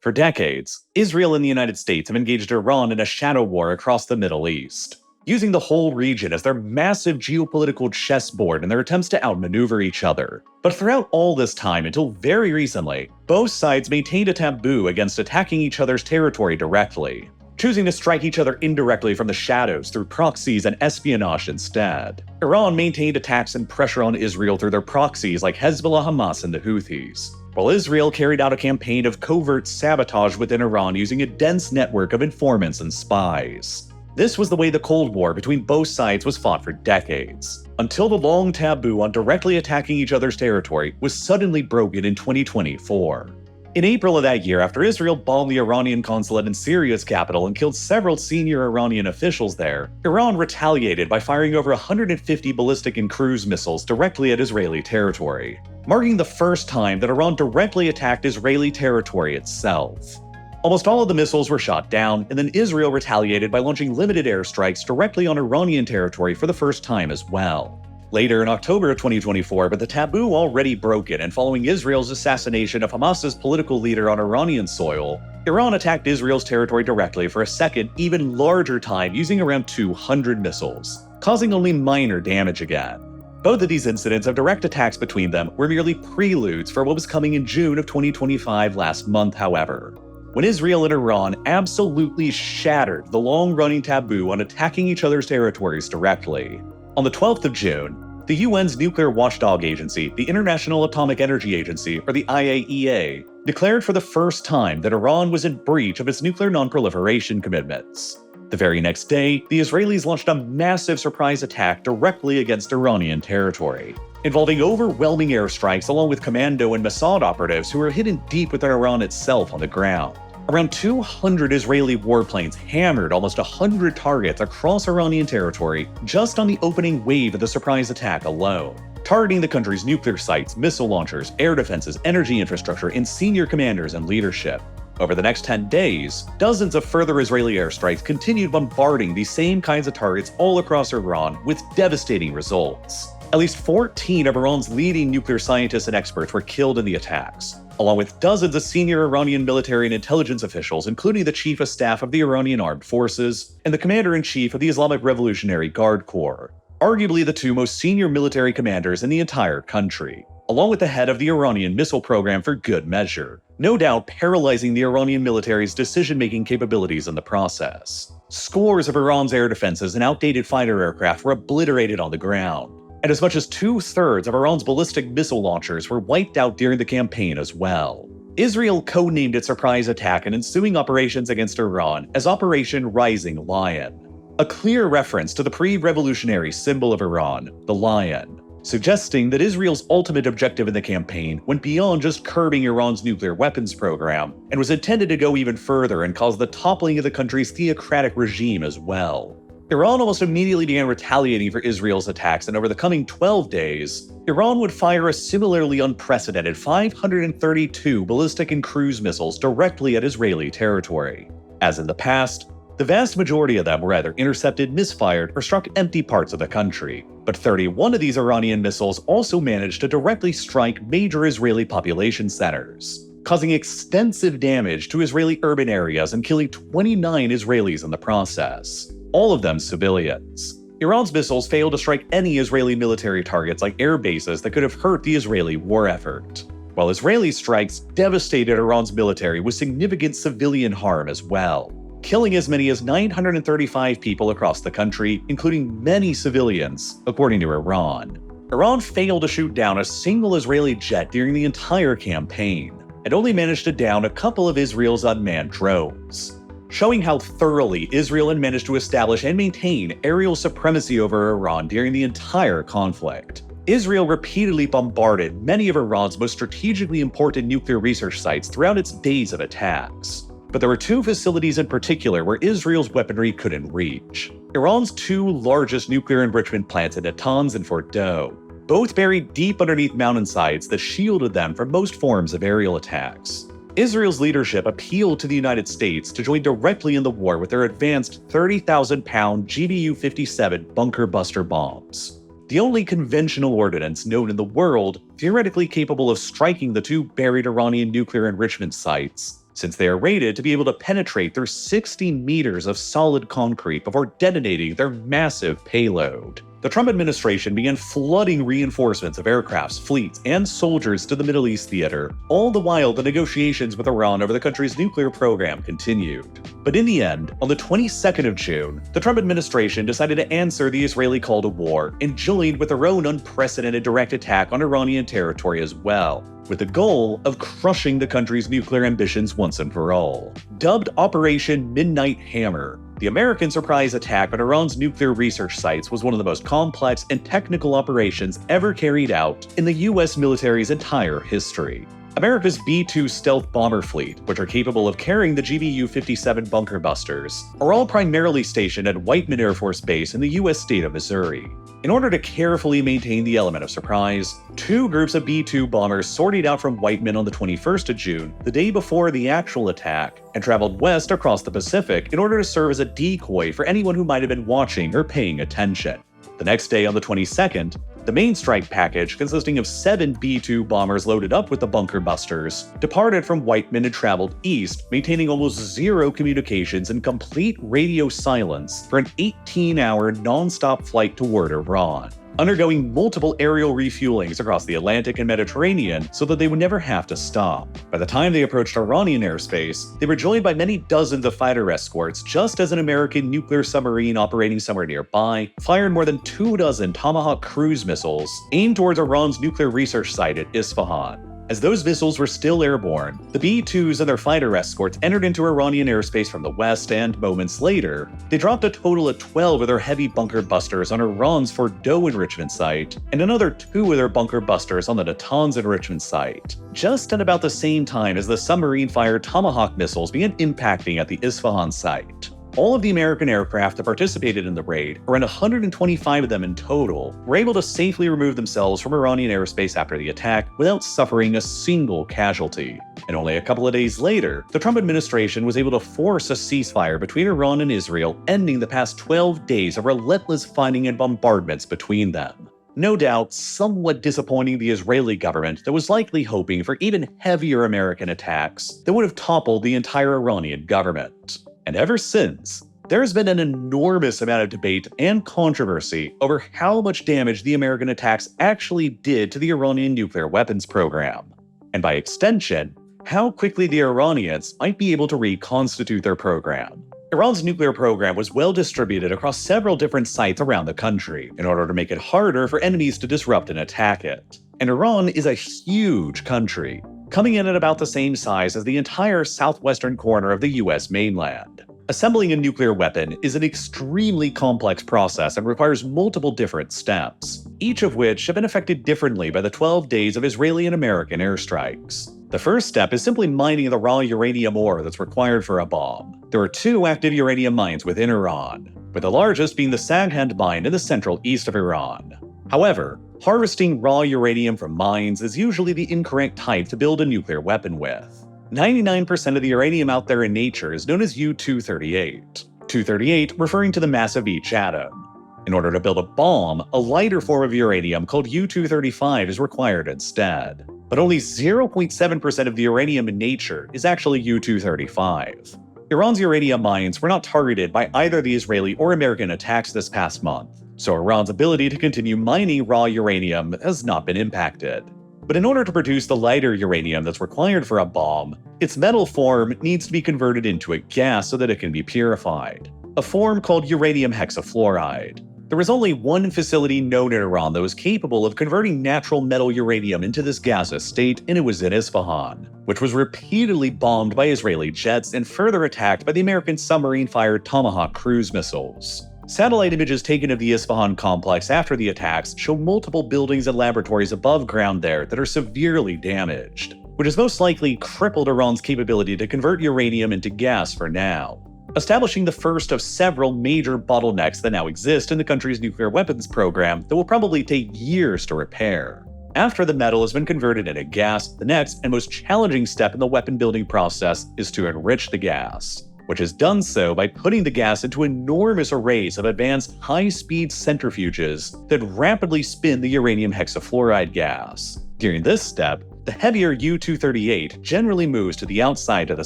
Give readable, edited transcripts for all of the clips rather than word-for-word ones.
For decades, Israel and the United States have engaged Iran in a shadow war across the Middle East, using the whole region as their massive geopolitical chessboard in their attempts to outmaneuver each other. But throughout all this time, until very recently, both sides maintained a taboo against attacking each other's territory directly, choosing to strike each other indirectly from the shadows through proxies and espionage instead. Iran maintained attacks and pressure on Israel through their proxies like Hezbollah, Hamas, and the Houthis, while Israel carried out a campaign of covert sabotage within Iran using a dense network of informants and spies. This was the way the Cold War between both sides was fought for decades, until the long taboo on directly attacking each other's territory was suddenly broken in 2024. In April of that year, after Israel bombed the Iranian consulate in Syria's capital and killed several senior Iranian officials there, Iran retaliated by firing over 150 ballistic and cruise missiles directly at Israeli territory, marking the first time that Iran directly attacked Israeli territory itself. Almost all of the missiles were shot down, and then Israel retaliated by launching limited airstrikes directly on Iranian territory for the first time as well. Later in October of 2024, with the taboo already broken and following Israel's assassination of Hamas's political leader on Iranian soil, Iran attacked Israel's territory directly for a second, even larger time using around 200 missiles, causing only minor damage again. Both of these incidents of direct attacks between them were merely preludes for what was coming in June of 2025 last month, however, when Israel and Iran absolutely shattered the long-running taboo on attacking each other's territories directly. On the 12th of June, the UN's nuclear watchdog agency, the International Atomic Energy Agency, or the IAEA, declared for the first time that Iran was in breach of its nuclear non-proliferation commitments. The very next day, the Israelis launched a massive surprise attack directly against Iranian territory, involving overwhelming airstrikes along with commando and Mossad operatives who were hidden deep within Iran itself on the ground. Around 200 Israeli warplanes hammered almost 100 targets across Iranian territory just on the opening wave of the surprise attack alone, targeting the country's nuclear sites, missile launchers, air defenses, energy infrastructure, and senior commanders and leadership. Over the next 10 days, dozens of further Israeli airstrikes continued bombarding these same kinds of targets all across Iran with devastating results. At least 14 of Iran's leading nuclear scientists and experts were killed in the attacks, along with dozens of senior Iranian military and intelligence officials, including the Chief of Staff of the Iranian Armed Forces and the Commander-in-Chief of the Islamic Revolutionary Guard Corps, arguably the two most senior military commanders in the entire country, along with the head of the Iranian missile program for good measure, no doubt paralyzing the Iranian military's decision-making capabilities in the process. Scores of Iran's air defenses and outdated fighter aircraft were obliterated on the ground, and as much as 2/3 of Iran's ballistic missile launchers were wiped out during the campaign as well. Israel codenamed its surprise attack and ensuing operations against Iran as Operation Rising Lion, a clear reference to the pre-revolutionary symbol of Iran, the lion, suggesting that Israel's ultimate objective in the campaign went beyond just curbing Iran's nuclear weapons program and was intended to go even further and cause the toppling of the country's theocratic regime as well. Iran almost immediately began retaliating for Israel's attacks, and over the coming 12 days, Iran would fire a similarly unprecedented 532 ballistic and cruise missiles directly at Israeli territory. As in the past, the vast majority of them were either intercepted, misfired, or struck empty parts of the country. But 31 of these Iranian missiles also managed to directly strike major Israeli population centers, causing extensive damage to Israeli urban areas and killing 29 Israelis in the process, all of them civilians. Iran's missiles failed to strike any Israeli military targets like air bases that could have hurt the Israeli war effort, while Israeli strikes devastated Iran's military with significant civilian harm as well, killing as many as 935 people across the country, including many civilians, according to Iran. Iran failed to shoot down a single Israeli jet during the entire campaign, and only managed to down a couple of Israel's unmanned drones, showing how thoroughly Israel had managed to establish and maintain aerial supremacy over Iran during the entire conflict. Israel repeatedly bombarded many of Iran's most strategically important nuclear research sites throughout its days of attacks. But there were two facilities in particular where Israel's weaponry couldn't reach: Iran's two largest nuclear enrichment plants in Natanz and Fordow, both buried deep underneath mountainsides that shielded them from most forms of aerial attacks. Israel's leadership appealed to the United States to join directly in the war with their advanced 30,000-pound GBU-57 bunker buster bombs, the only conventional ordnance known in the world theoretically capable of striking the two buried Iranian nuclear enrichment sites since they are rated to be able to penetrate through 60 meters of solid concrete before detonating their massive payload. The Trump administration began flooding reinforcements of aircrafts, fleets, and soldiers to the Middle East theater, all the while the negotiations with Iran over the country's nuclear program continued. But in the end, on the 22nd of June, the Trump administration decided to answer the Israeli call to war and joined with their own unprecedented direct attack on Iranian territory as well, with the goal of crushing the country's nuclear ambitions once and for all. Dubbed Operation Midnight Hammer, the American surprise attack on Iran's nuclear research sites was one of the most complex and technical operations ever carried out in the US military's entire history. America's B-2 stealth bomber fleet, which are capable of carrying the GBU-57 bunker busters, are all primarily stationed at Whiteman Air Force Base in the US state of Missouri. In order to carefully maintain the element of surprise, two groups of B-2 bombers sortied out from Whiteman on the 21st of June, the day before the actual attack, and traveled west across the Pacific in order to serve as a decoy for anyone who might have been watching or paying attention. The next day, on the 22nd, the main strike package, consisting of 7 B-2 bombers loaded up with the bunker busters, departed from Whiteman and traveled east, maintaining almost zero communications and complete radio silence for an 18-hour non-stop flight toward Iran, undergoing multiple aerial refuelings across the Atlantic and Mediterranean so that they would never have to stop. By the time they approached Iranian airspace, they were joined by many dozens of fighter escorts, just as an American nuclear submarine operating somewhere nearby fired more than 24 Tomahawk cruise missiles aimed towards Iran's nuclear research site at Isfahan. As those missiles were still airborne, the B-2s and their fighter escorts entered into Iranian airspace from the west, and moments later, they dropped a total of 12 of their heavy bunker busters on Iran's Fordow enrichment site, and another 2 of their bunker busters on the Natanz enrichment site, just at about the same time as the submarine-fired Tomahawk missiles began impacting at the Isfahan site. All of the American aircraft that participated in the raid, around 125 of them in total, were able to safely remove themselves from Iranian airspace after the attack without suffering a single casualty. And only a couple of days later, the Trump administration was able to force a ceasefire between Iran and Israel, ending the past 12 days of relentless fighting and bombardments between them. No doubt, somewhat disappointing the Israeli government that was likely hoping for even heavier American attacks that would have toppled the entire Iranian government. And ever since, there's been an enormous amount of debate and controversy over how much damage the American attacks actually did to the Iranian nuclear weapons program, and by extension, how quickly the Iranians might be able to reconstitute their program. Iran's nuclear program was well distributed across several different sites around the country in order to make it harder for enemies to disrupt and attack it. And Iran is a huge country, coming in at about the same size as the entire southwestern corner of the US mainland. Assembling a nuclear weapon is an extremely complex process and requires multiple different steps, each of which have been affected differently by the 12 days of Israeli and American airstrikes. The first step is simply mining the raw uranium ore that's required for a bomb. There are 2 active uranium mines within Iran, with the largest being the Saghand mine in the central east of Iran. However, harvesting raw uranium from mines is usually the incorrect type to build a nuclear weapon with. 99% of the uranium out there in nature is known as U-238. 238 referring to the mass of each atom. In order to build a bomb, a lighter form of uranium called U-235 is required instead. But only 0.7% of the uranium in nature is actually U-235. Iran's uranium mines were not targeted by either the Israeli or American attacks this past month, so Iran's ability to continue mining raw uranium has not been impacted. But in order to produce the lighter uranium that's required for a bomb, its metal form needs to be converted into a gas so that it can be purified, a form called uranium hexafluoride. There is only one facility known in Iran that was capable of converting natural metal uranium into this gaseous state, and it was in Isfahan, which was repeatedly bombed by Israeli jets and further attacked by the American submarine-fired Tomahawk cruise missiles. Satellite images taken of the Isfahan complex after the attacks show multiple buildings and laboratories above ground there that are severely damaged, which has most likely crippled Iran's capability to convert uranium into gas for now, establishing the first of several major bottlenecks that now exist in the country's nuclear weapons program that will probably take years to repair. After the metal has been converted into gas, the next and most challenging step in the weapon building process is to enrich the gas, which is done so by putting the gas into enormous arrays of advanced high-speed centrifuges that rapidly spin the uranium hexafluoride gas. During this step, the heavier U-238 generally moves to the outside of the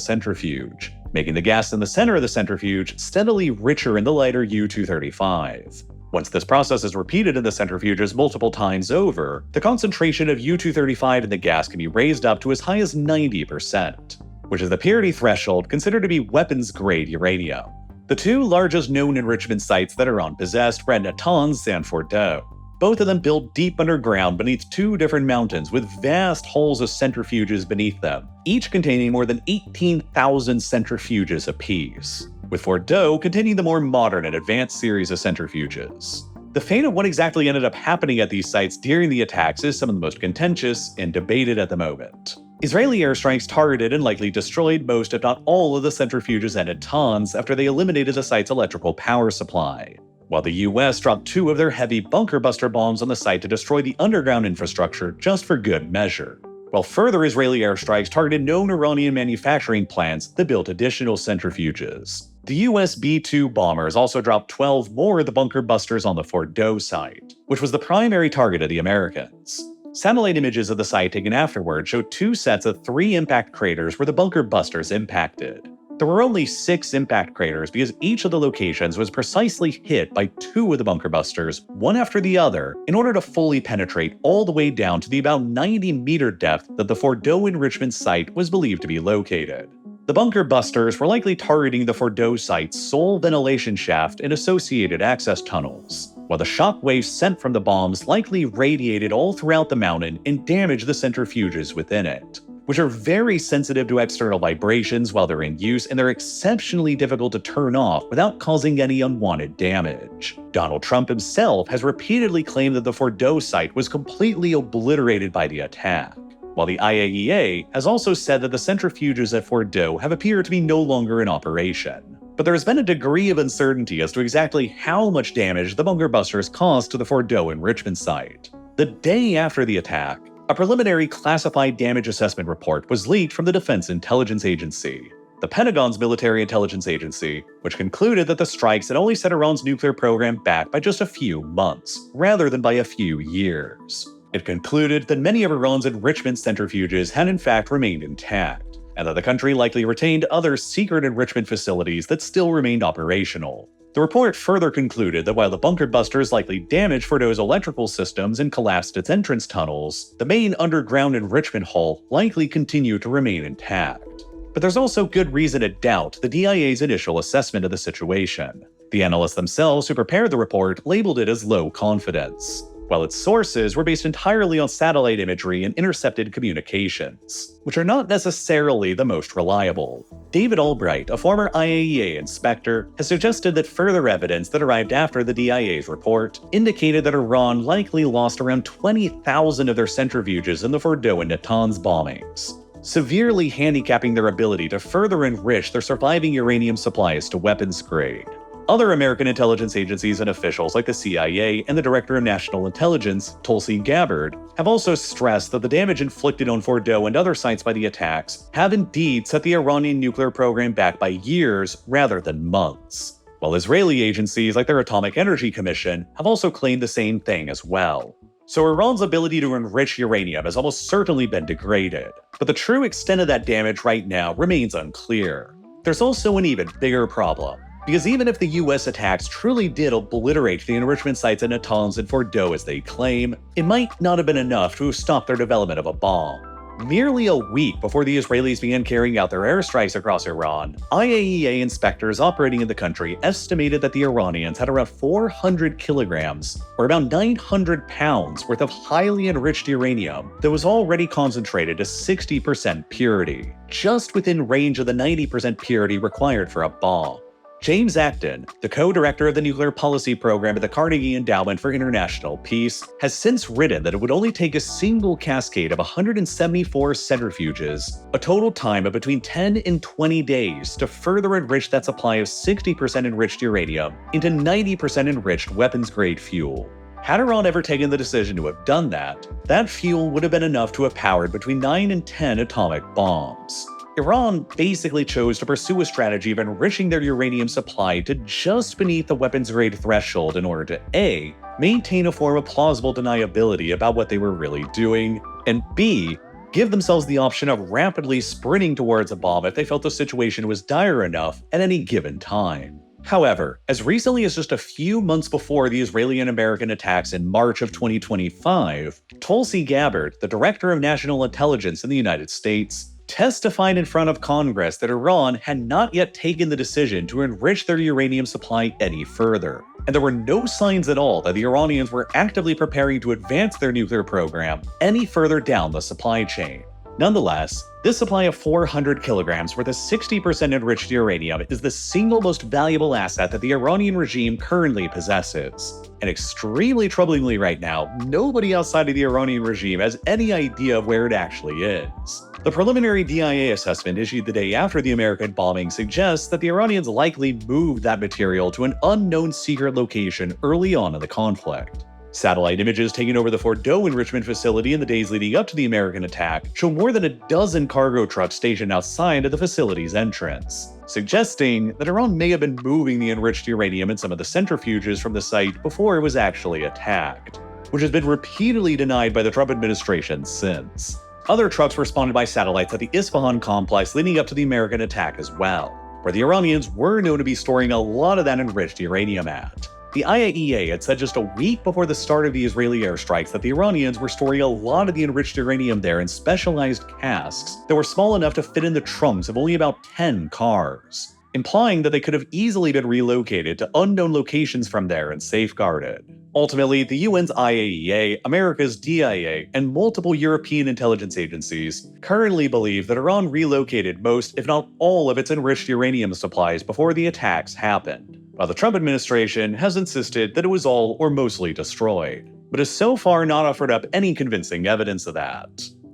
centrifuge, making the gas in the center of the centrifuge steadily richer in the lighter U-235. Once this process is repeated in the centrifuges multiple times over, the concentration of U-235 in the gas can be raised up to as high as 90%, which is the purity threshold considered to be weapons-grade uranium. The two largest known enrichment sites that Iran possessed were at Natanz and Fordow, both of them built deep underground beneath two different mountains with vast halls of centrifuges beneath them, each containing more than 18,000 centrifuges apiece, with Fordow containing the more modern and advanced series of centrifuges. The fate of what exactly ended up happening at these sites during the attacks is some of the most contentious and debated at the moment. Israeli airstrikes targeted and likely destroyed most, if not all, of the centrifuges at Natanz after they eliminated the site's electrical power supply, while the US dropped 2 of their heavy bunker buster bombs on the site to destroy the underground infrastructure just for good measure, while further Israeli airstrikes targeted known Iranian manufacturing plants that built additional centrifuges. The US B-2 bombers also dropped 12 more of the bunker busters on the Fordow site, which was the primary target of the Americans. Satellite images of the site taken afterward showed 2 sets of 3 impact craters where the bunker busters impacted. There were only 6 impact craters because each of the locations was precisely hit by 2 of the bunker busters, one after the other, in order to fully penetrate all the way down to the about 90-meter depth that the Fordow enrichment site was believed to be located. The bunker busters were likely targeting the Fordow site's sole ventilation shaft and associated access tunnels, while the shock waves sent from the bombs likely radiated all throughout the mountain and damaged the centrifuges within it, which are very sensitive to external vibrations while they're in use, and they're exceptionally difficult to turn off without causing any unwanted damage. Donald Trump himself has repeatedly claimed that the Fordow site was completely obliterated by the attack, while the IAEA has also said that the centrifuges at Fordow have appeared to be no longer in operation. But there has been a degree of uncertainty as to exactly how much damage the bunker busters caused to the Fordow enrichment site. The day after the attack, a preliminary classified damage assessment report was leaked from the Defense Intelligence Agency, the Pentagon's military intelligence agency, which concluded that the strikes had only set Iran's nuclear program back by just a few months, rather than by a few years. It concluded that many of Iran's enrichment centrifuges had in fact remained intact, and that the country likely retained other secret enrichment facilities that still remained operational. The report further concluded that while the bunker busters likely damaged Fordow's electrical systems and collapsed its entrance tunnels, the main underground enrichment hull likely continued to remain intact. But there's also good reason to doubt the DIA's initial assessment of the situation. The analysts themselves who prepared the report labeled it as low confidence, while its sources were based entirely on satellite imagery and intercepted communications, which are not necessarily the most reliable. David Albright, a former IAEA inspector, has suggested that further evidence that arrived after the DIA's report indicated that Iran likely lost around 20,000 of their centrifuges in the Fordow and Natanz bombings, severely handicapping their ability to further enrich their surviving uranium supplies to weapons grade. Other American intelligence agencies and officials like the CIA and the Director of National Intelligence, Tulsi Gabbard, have also stressed that the damage inflicted on Fordow and other sites by the attacks have indeed set the Iranian nuclear program back by years rather than months, while Israeli agencies like their Atomic Energy Commission have also claimed the same thing as well. So Iran's ability to enrich uranium has almost certainly been degraded, but the true extent of that damage right now remains unclear. There's also an even bigger problem, because even if the US attacks truly did obliterate the enrichment sites at Natanz and Fordow as they claim, it might not have been enough to have stopped their development of a bomb. Merely a week before the Israelis began carrying out their airstrikes across Iran, IAEA inspectors operating in the country estimated that the Iranians had around 400 kilograms, or about 900 pounds, worth of highly enriched uranium that was already concentrated to 60% purity, just within range of the 90% purity required for a bomb. James Acton, the co-director of the nuclear policy program at the Carnegie Endowment for International Peace, has since written that it would only take a single cascade of 174 centrifuges, a total time of between 10 and 20 days, to further enrich that supply of 60% enriched uranium into 90% enriched weapons-grade fuel. Had Iran ever taken the decision to have done that, that fuel would have been enough to have powered between 9 and 10 atomic bombs. Iran basically chose to pursue a strategy of enriching their uranium supply to just beneath the weapons-grade threshold in order to A, maintain a form of plausible deniability about what they were really doing, and B, give themselves the option of rapidly sprinting towards a bomb if they felt the situation was dire enough at any given time. However, as recently as just a few months before the Israeli and American attacks in March of 2025, Tulsi Gabbard, the Director of National Intelligence in the United States, testified in front of Congress that Iran had not yet taken the decision to enrich their uranium supply any further, and there were no signs at all that the Iranians were actively preparing to advance their nuclear program any further down the supply chain. Nonetheless, this supply of 400 kilograms worth of 60% enriched uranium is the single most valuable asset that the Iranian regime currently possesses. And extremely troublingly right now, nobody outside of the Iranian regime has any idea of where it actually is. The preliminary DIA assessment issued the day after the American bombing suggests that the Iranians likely moved that material to an unknown secret location early on in the conflict. Satellite images taken over the Fordow enrichment facility in the days leading up to the American attack show more than a dozen cargo trucks stationed outside of the facility's entrance, suggesting that Iran may have been moving the enriched uranium in some of the centrifuges from the site before it was actually attacked, which has been repeatedly denied by the Trump administration since. Other trucks were spotted by satellites at the Isfahan complex leading up to the American attack as well, where the Iranians were known to be storing a lot of that enriched uranium at. The IAEA had said just a week before the start of the Israeli airstrikes that the Iranians were storing a lot of the enriched uranium there in specialized casks that were small enough to fit in the trunks of only about 10 cars, implying that they could have easily been relocated to unknown locations from there and safeguarded. Ultimately, the UN's IAEA, America's DIA, and multiple European intelligence agencies currently believe that Iran relocated most, if not all, of its enriched uranium supplies before the attacks happened, while the Trump administration has insisted that it was all or mostly destroyed, but has so far not offered up any convincing evidence of that.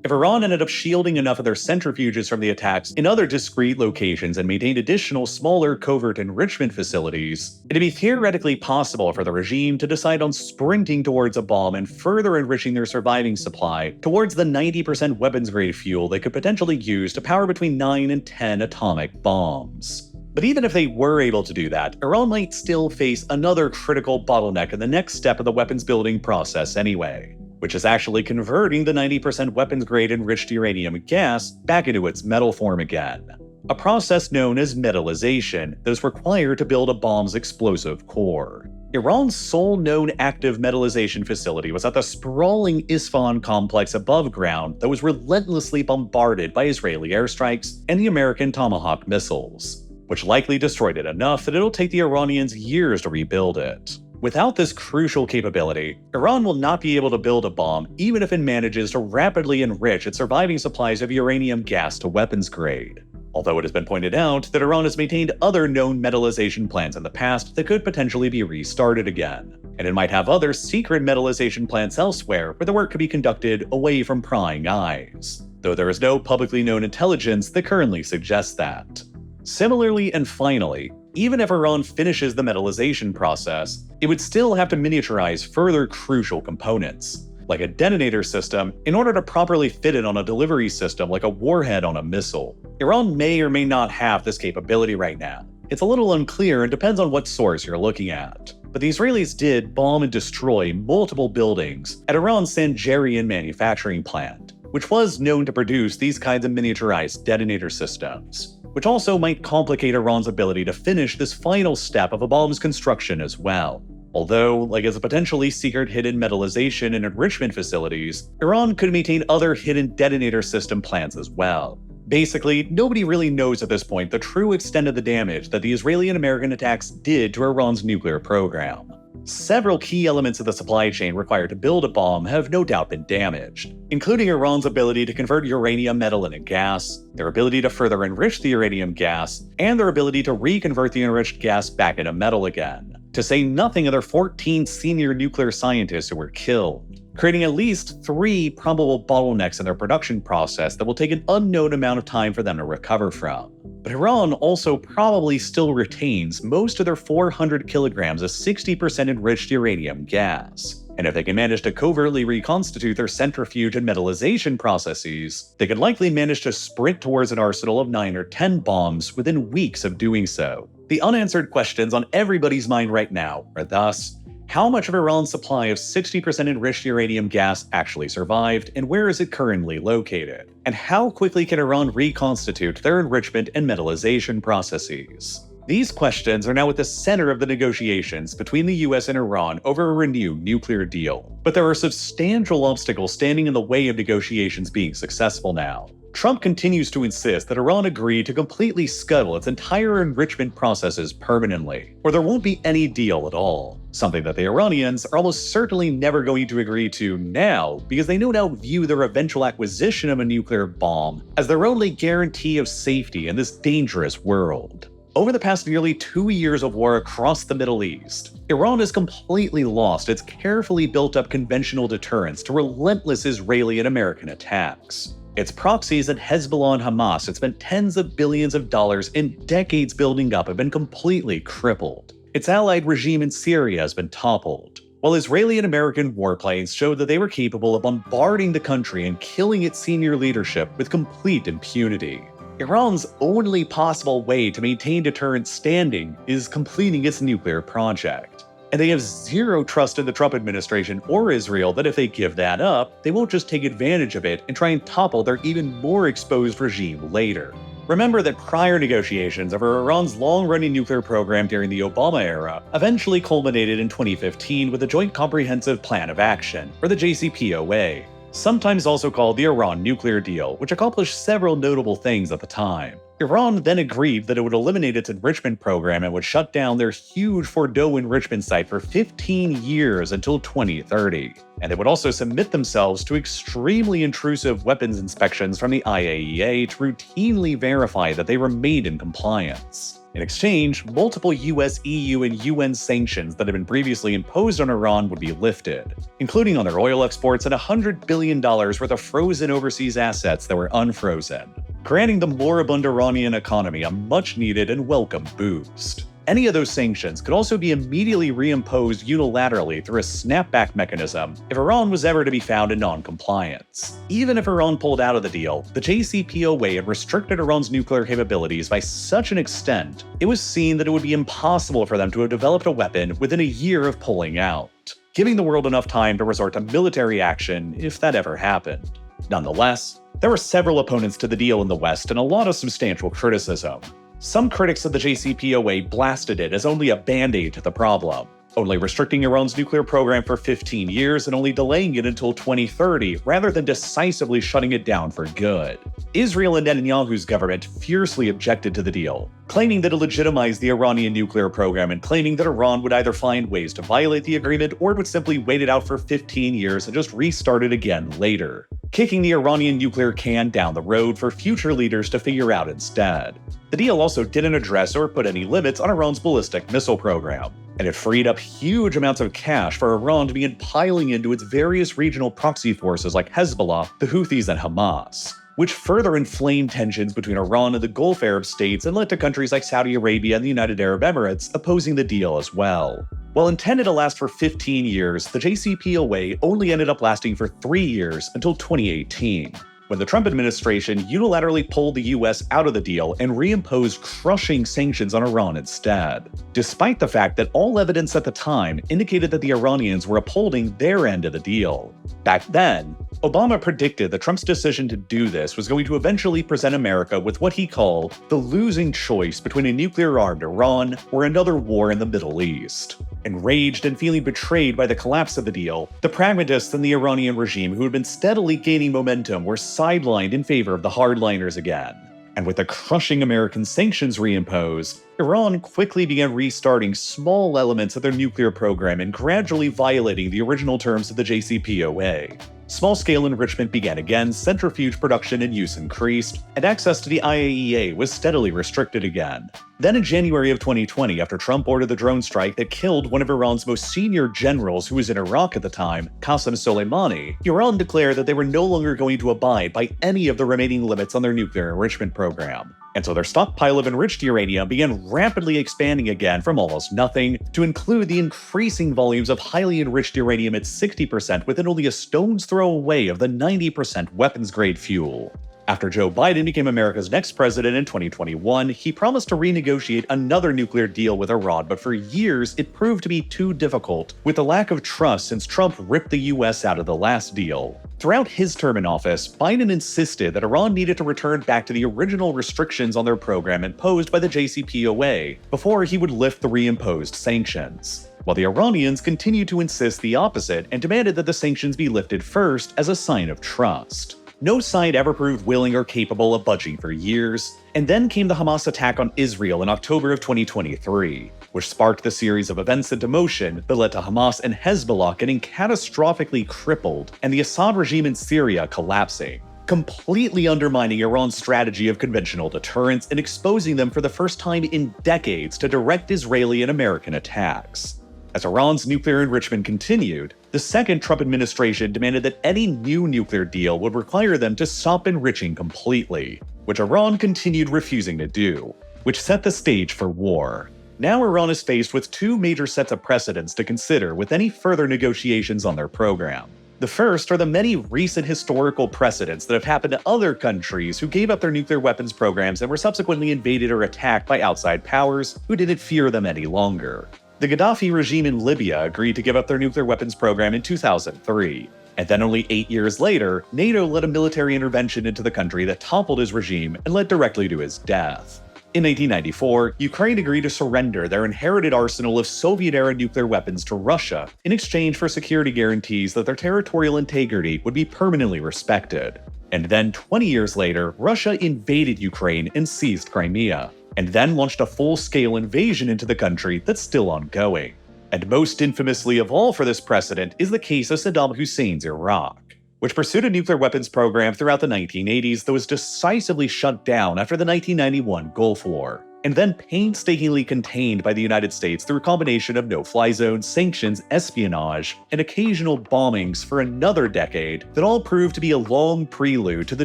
If Iran ended up shielding enough of their centrifuges from the attacks in other discrete locations and maintained additional smaller covert enrichment facilities, it'd be theoretically possible for the regime to decide on sprinting towards a bomb and further enriching their surviving supply towards the 90% weapons-grade fuel they could potentially use to power between 9 and 10 atomic bombs. But even if they were able to do that, Iran might still face another critical bottleneck in the next step of the weapons building process anyway, which is actually converting the 90% weapons-grade enriched uranium gas back into its metal form again, a process known as metallization that is required to build a bomb's explosive core. Iran's sole known active metallization facility was at the sprawling Isfahan complex above ground that was relentlessly bombarded by Israeli airstrikes and the American Tomahawk missiles, which likely destroyed it enough that it'll take the Iranians years to rebuild it. Without this crucial capability, Iran will not be able to build a bomb even if it manages to rapidly enrich its surviving supplies of uranium gas to weapons grade. Although it has been pointed out that Iran has maintained other known metallization plants in the past that could potentially be restarted again, and it might have other secret metallization plants elsewhere where the work could be conducted away from prying eyes, though there is no publicly known intelligence that currently suggests that. Similarly and finally, even if Iran finishes the metallization process, it would still have to miniaturize further crucial components, like a detonator system, in order to properly fit it on a delivery system like a warhead on a missile. Iran may or may not have this capability right now. It's a little unclear and depends on what source you're looking at. But the Israelis did bomb and destroy multiple buildings at Iran's Sanjarian manufacturing plant, which was known to produce these kinds of miniaturized detonator systems, which also might complicate Iran's ability to finish this final step of a bomb's construction as well. Although, like its potentially secret hidden metallization and enrichment facilities, Iran could maintain other hidden detonator system plants as well. Basically, nobody really knows at this point the true extent of the damage that the Israeli and American attacks did to Iran's nuclear program. Several key elements of the supply chain required to build a bomb have no doubt been damaged, including Iran's ability to convert uranium metal into gas, their ability to further enrich the uranium gas, and their ability to reconvert the enriched gas back into metal again, to say nothing of their 14 senior nuclear scientists who were killed, creating at least 3 probable bottlenecks in their production process that will take an unknown amount of time for them to recover from. But Iran also probably still retains most of their 400 kilograms of 60% enriched uranium gas. And if they can manage to covertly reconstitute their centrifuge and metallization processes, they could likely manage to sprint towards an arsenal of 9 or 10 bombs within weeks of doing so. The unanswered questions on everybody's mind right now are thus, How much of Iran's supply of 60% enriched uranium gas actually survived, and where is it currently located? And how quickly can Iran reconstitute their enrichment and metallization processes? These questions are now at the center of the negotiations between the US and Iran over a renewed nuclear deal. But there are substantial obstacles standing in the way of negotiations being successful now. Trump continues to insist that Iran agree to completely scuttle its entire enrichment processes permanently, or there won't be any deal at all. Something that the Iranians are almost certainly never going to agree to now, because they no doubt view their eventual acquisition of a nuclear bomb as their only guarantee of safety in this dangerous world. Over the past nearly 2 years of war across the Middle East, Iran has completely lost its carefully built-up conventional deterrence to relentless Israeli and American attacks. Its proxies at Hezbollah and Hamas had spent tens of billions of dollars in decades building up have been completely crippled. Its allied regime in Syria has been toppled, while Israeli and American warplanes showed that they were capable of bombarding the country and killing its senior leadership with complete impunity. Iran's only possible way to maintain deterrent standing is completing its nuclear project. And they have zero trust in the Trump administration or Israel that if they give that up, they won't just take advantage of it and try and topple their even more exposed regime later. Remember that prior negotiations over Iran's long-running nuclear program during the Obama era eventually culminated in 2015 with the Joint Comprehensive Plan of Action, or the JCPOA, sometimes also called the Iran nuclear deal, which accomplished several notable things at the time. Iran then agreed that it would eliminate its enrichment program and would shut down their huge Fordow enrichment site for 15 years until 2030. And they would also submit themselves to extremely intrusive weapons inspections from the IAEA to routinely verify that they remained in compliance. In exchange, multiple US, EU, and UN sanctions that had been previously imposed on Iran would be lifted, including on their oil exports and $100 billion worth of frozen overseas assets that were unfrozen, granting the moribund Iranian economy a much-needed and welcome boost. Any of those sanctions could also be immediately reimposed unilaterally through a snapback mechanism if Iran was ever to be found in non-compliance. Even if Iran pulled out of the deal, the JCPOA had restricted Iran's nuclear capabilities by such an extent, it was seen that it would be impossible for them to have developed a weapon within a year of pulling out, giving the world enough time to resort to military action if that ever happened. Nonetheless, there were several opponents to the deal in the West and a lot of substantial criticism. Some critics of the JCPOA blasted it as only a band-aid to the problem, only restricting Iran's nuclear program for 15 years and only delaying it until 2030 rather than decisively shutting it down for good. Israel and Netanyahu's government fiercely objected to the deal, claiming that it legitimized the Iranian nuclear program and claiming that Iran would either find ways to violate the agreement or would simply wait it out for 15 years and just restart it again later, kicking the Iranian nuclear can down the road for future leaders to figure out instead. The deal also didn't address or put any limits on Iran's ballistic missile program, and it freed up huge amounts of cash for Iran to begin piling into its various regional proxy forces like Hezbollah, the Houthis, and Hamas, which further inflamed tensions between Iran and the Gulf Arab states and led to countries like Saudi Arabia and the United Arab Emirates opposing the deal as well. While intended to last for 15 years, the JCPOA only ended up lasting for 3 years until 2018, when the Trump administration unilaterally pulled the US out of the deal and reimposed crushing sanctions on Iran instead, despite the fact that all evidence at the time indicated that the Iranians were upholding their end of the deal. Back then, Obama predicted that Trump's decision to do this was going to eventually present America with what he called the losing choice between a nuclear-armed Iran or another war in the Middle East. Enraged and feeling betrayed by the collapse of the deal, the pragmatists in the Iranian regime who had been steadily gaining momentum were sidelined in favor of the hardliners again. And with the crushing American sanctions reimposed, Iran quickly began restarting small elements of their nuclear program and gradually violating the original terms of the JCPOA. Small-scale enrichment began again, centrifuge production and use increased, and access to the IAEA was steadily restricted again. Then in January of 2020, after Trump ordered the drone strike that killed one of Iran's most senior generals who was in Iraq at the time, Qasem Soleimani, Iran declared that they were no longer going to abide by any of the remaining limits on their nuclear enrichment program. And so their stockpile of enriched uranium began rapidly expanding again from almost nothing to include the increasing volumes of highly enriched uranium at 60% within only a stone's throw away of the 90% weapons-grade fuel. After Joe Biden became America's next president in 2021, he promised to renegotiate another nuclear deal with Iran, but for years it proved to be too difficult, with a lack of trust since Trump ripped the US out of the last deal. Throughout his term in office, Biden insisted that Iran needed to return back to the original restrictions on their program imposed by the JCPOA before he would lift the reimposed sanctions, while the Iranians continued to insist the opposite and demanded that the sanctions be lifted first as a sign of trust. No side ever proved willing or capable of budging for years, and then came the Hamas attack on Israel in October of 2023, which sparked the series of events into motion that led to Hamas and Hezbollah getting catastrophically crippled and the Assad regime in Syria collapsing, completely undermining Iran's strategy of conventional deterrence and exposing them for the first time in decades to direct Israeli and American attacks. As Iran's nuclear enrichment continued, the second Trump administration demanded that any new nuclear deal would require them to stop enriching completely, which Iran continued refusing to do, which set the stage for war. Now Iran is faced with two major sets of precedents to consider with any further negotiations on their program. The first are the many recent historical precedents that have happened to other countries who gave up their nuclear weapons programs and were subsequently invaded or attacked by outside powers who didn't fear them any longer. The Gaddafi regime in Libya agreed to give up their nuclear weapons program in 2003, and then only 8 years later, NATO led a military intervention into the country that toppled his regime and led directly to his death. In 1994, Ukraine agreed to surrender their inherited arsenal of Soviet-era nuclear weapons to Russia in exchange for security guarantees that their territorial integrity would be permanently respected. And then 20 years later, Russia invaded Ukraine and seized Crimea, and then launched a full-scale invasion into the country that's still ongoing. And most infamously of all for this precedent is the case of Saddam Hussein's Iraq, which pursued a nuclear weapons program throughout the 1980s that was decisively shut down after the 1991 Gulf War, and then painstakingly contained by the United States through a combination of no-fly zones, sanctions, espionage, and occasional bombings for another decade that all proved to be a long prelude to the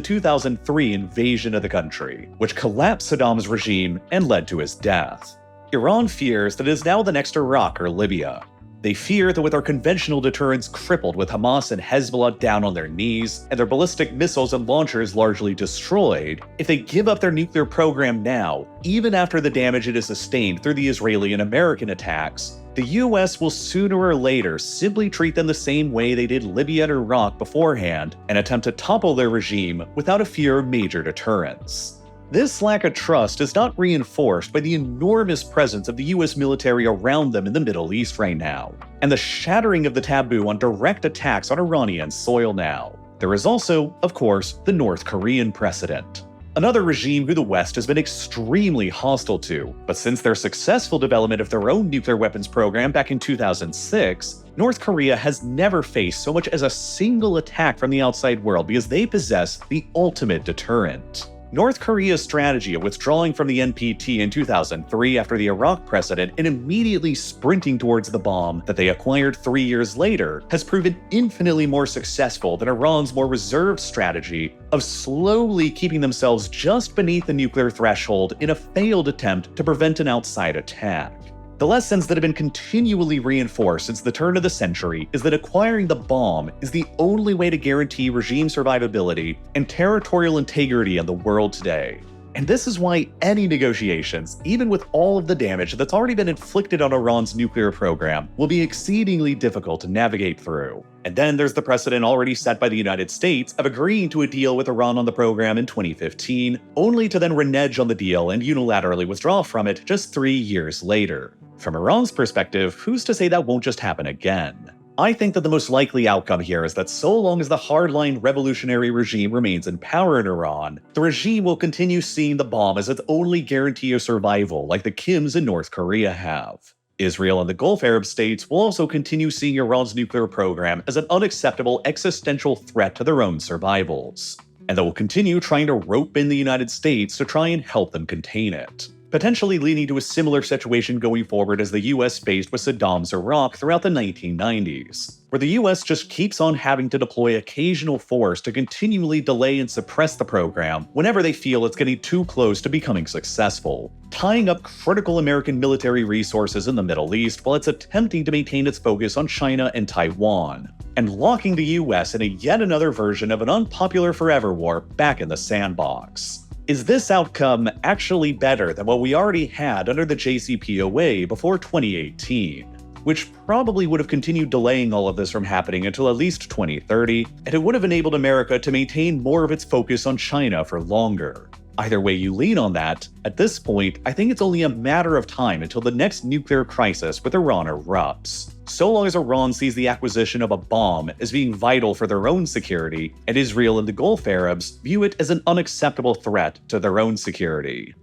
2003 invasion of the country, which collapsed Saddam's regime and led to his death. Iran fears that it is now the next Iraq or Libya. They fear that with our conventional deterrence crippled with Hamas and Hezbollah down on their knees, and their ballistic missiles and launchers largely destroyed, if they give up their nuclear program now, even after the damage it has sustained through the Israeli and American attacks, the US will sooner or later simply treat them the same way they did Libya and Iraq beforehand and attempt to topple their regime without a fear of major deterrence. This lack of trust is not reinforced by the enormous presence of the US military around them in the Middle East right now, and the shattering of the taboo on direct attacks on Iranian soil now. There is also, of course, the North Korean precedent. Another regime who the West has been extremely hostile to, but since their successful development of their own nuclear weapons program back in 2006, North Korea has never faced so much as a single attack from the outside world because they possess the ultimate deterrent. North Korea's strategy of withdrawing from the NPT in 2003 after the Iraq precedent and immediately sprinting towards the bomb that they acquired 3 years later has proven infinitely more successful than Iran's more reserved strategy of slowly keeping themselves just beneath the nuclear threshold in a failed attempt to prevent an outside attack. The lessons that have been continually reinforced since the turn of the century is that acquiring the bomb is the only way to guarantee regime survivability and territorial integrity in the world today. And this is why any negotiations, even with all of the damage that's already been inflicted on Iran's nuclear program, will be exceedingly difficult to navigate through. And then there's the precedent already set by the United States of agreeing to a deal with Iran on the program in 2015, only to then renege on the deal and unilaterally withdraw from it just 3 years later. From Iran's perspective, who's to say that won't just happen again? I think that the most likely outcome here is that so long as the hardline revolutionary regime remains in power in Iran, the regime will continue seeing the bomb as its only guarantee of survival, like the Kims in North Korea have. Israel and the Gulf Arab states will also continue seeing Iran's nuclear program as an unacceptable existential threat to their own survivals, and they will continue trying to rope in the United States to try and help them contain it, potentially leading to a similar situation going forward as the US faced with Saddam's Iraq throughout the 1990s, where the US just keeps on having to deploy occasional force to continually delay and suppress the program whenever they feel it's getting too close to becoming successful, tying up critical American military resources in the Middle East while it's attempting to maintain its focus on China and Taiwan. and locking the US in yet another version of an unpopular forever war back in the sandbox. Is this outcome actually better than what we already had under the JCPOA before 2018? Which probably would have continued delaying all of this from happening until at least 2030, and it would have enabled America to maintain more of its focus on China for longer. Either way you lean on that, at this point, I think it's only a matter of time until the next nuclear crisis with Iran erupts. So long as Iran sees the acquisition of a bomb as being vital for their own security, and Israel and the Gulf Arabs view it as an unacceptable threat to their own security.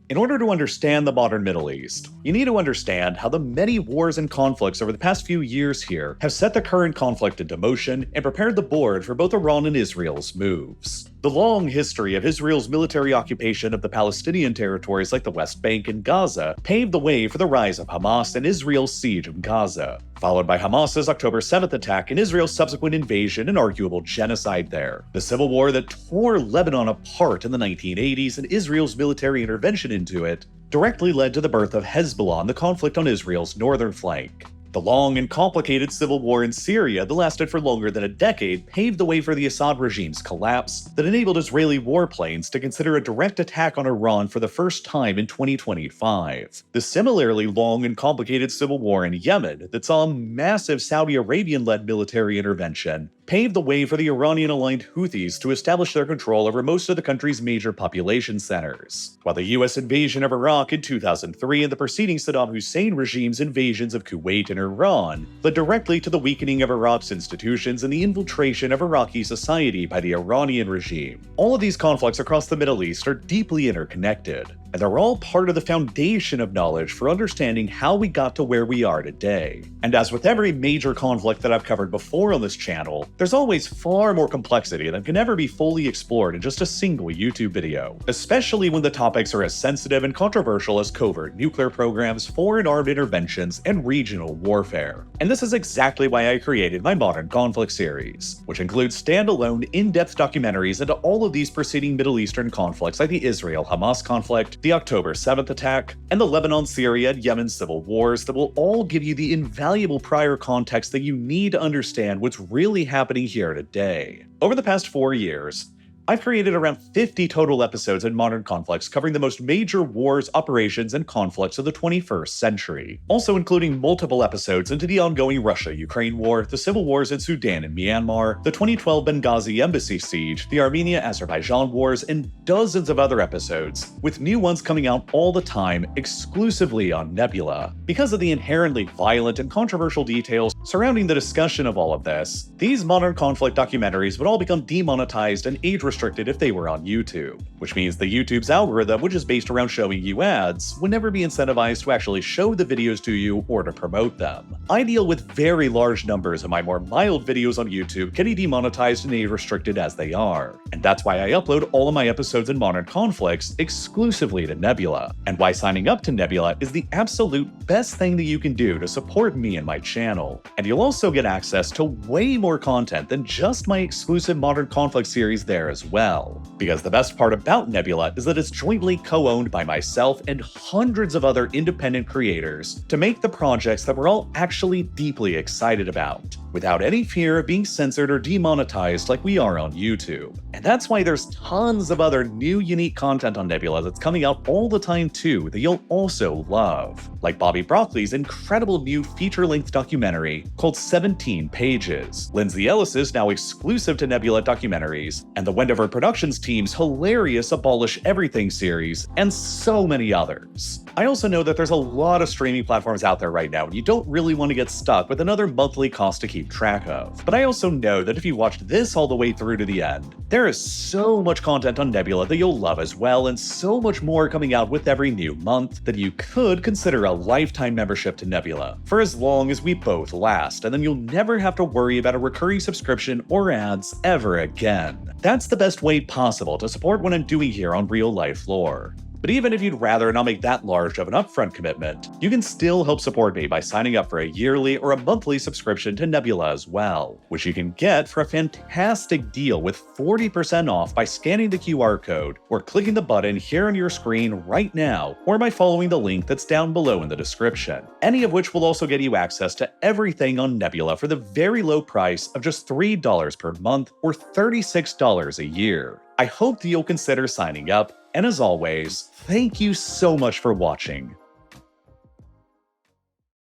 In order to understand the modern Middle East, you need to understand how the many wars and conflicts over the past few years here have set the current conflict into motion and prepared the board for both Iran and Israel's moves. The long history of Israel's military occupation of the Palestinian territories like the West Bank and Gaza paved the way for the rise of Hamas and Israel's siege of Gaza, followed by Hamas's October 7th attack and Israel's subsequent invasion and arguable genocide there. The civil war that tore Lebanon apart in the 1980s and Israel's military intervention into it directly led to the birth of Hezbollah and the conflict on Israel's northern flank. The long and complicated civil war in Syria that lasted for longer than a decade paved the way for the Assad regime's collapse that enabled Israeli warplanes to consider a direct attack on Iran for the first time in 2025. The similarly long and complicated civil war in Yemen that saw a massive Saudi Arabian-led military intervention paved the way for the Iranian-aligned Houthis to establish their control over most of the country's major population centers, while the US invasion of Iraq in 2003 and the preceding Saddam Hussein regime's invasions of Kuwait and Iran led directly to the weakening of Iraq's institutions and the infiltration of Iraqi society by the Iranian regime. All of these conflicts across the Middle East are deeply interconnected, and they're all part of the foundation of knowledge for understanding how we got to where we are today. And as with every major conflict that I've covered before on this channel, there's always far more complexity than can ever be fully explored in just a single YouTube video, especially when the topics are as sensitive and controversial as covert nuclear programs, foreign armed interventions, and regional warfare. And this is exactly why I created my Modern Conflict series, which includes standalone, in-depth documentaries into all of these preceding Middle Eastern conflicts like the Israel-Hamas conflict, the October 7th attack, and the Lebanon, Syria, and Yemen civil wars that will all give you the invaluable prior context that you need to understand what's really happening here today. Over the past 4 years, I've created around 50 total episodes in Modern Conflicts covering the most major wars, operations, and conflicts of the 21st century, also including multiple episodes into the ongoing Russia-Ukraine war, the civil wars in Sudan and Myanmar, the 2012 Benghazi embassy siege, the Armenia-Azerbaijan wars, and dozens of other episodes, with new ones coming out all the time exclusively on Nebula. Because of the inherently violent and controversial details surrounding the discussion of all of this, these Modern Conflict documentaries would all become demonetized and age-restricted if they were on YouTube, which means the YouTube's algorithm, which is based around showing you ads, would never be incentivized to actually show the videos to you or to promote them. I deal with very large numbers, and my more mild videos on YouTube getting demonetized and age-restricted as they are, and that's why I upload all of my episodes in Modern Conflicts exclusively to Nebula, and why signing up to Nebula is the absolute best thing that you can do to support me and my channel. And you'll also get access to way more content than just my exclusive Modern Conflict series there as well. Because the best part about Nebula is that it's jointly co-owned by myself and hundreds of other independent creators to make the projects that we're all actually deeply excited about, without any fear of being censored or demonetized like we are on YouTube. And that's why there's tons of other new unique content on Nebula that's coming out all the time too that you'll also love, like Bobby Broccoli's incredible new feature-length documentary called 17 Pages, Lindsay Ellis's now exclusive to Nebula documentaries, and the Wendover Productions team's hilarious Abolish Everything series, and so many others. I also know that there's a lot of streaming platforms out there right now, and you don't really want to get stuck with another monthly cost to keep track of. But I also know that if you watched this all the way through to the end, there is so much content on Nebula that you'll love as well, and so much more coming out with every new month that you could consider a lifetime membership to Nebula, for as long as we both last, and then you'll never have to worry about a recurring subscription or ads ever again. That's the best way possible to support what I'm doing here on Real Life Lore. But even if you'd rather not make that large of an upfront commitment, you can still help support me by signing up for a yearly or a monthly subscription to Nebula as well, which you can get for a fantastic deal with 40% off by scanning the QR code or clicking the button here on your screen right now, or by following the link that's down below in the description. Any of which will also get you access to everything on Nebula for the very low price of just $3 per month or $36 a year. I hope that you'll consider signing up, and as always, thank you so much for watching.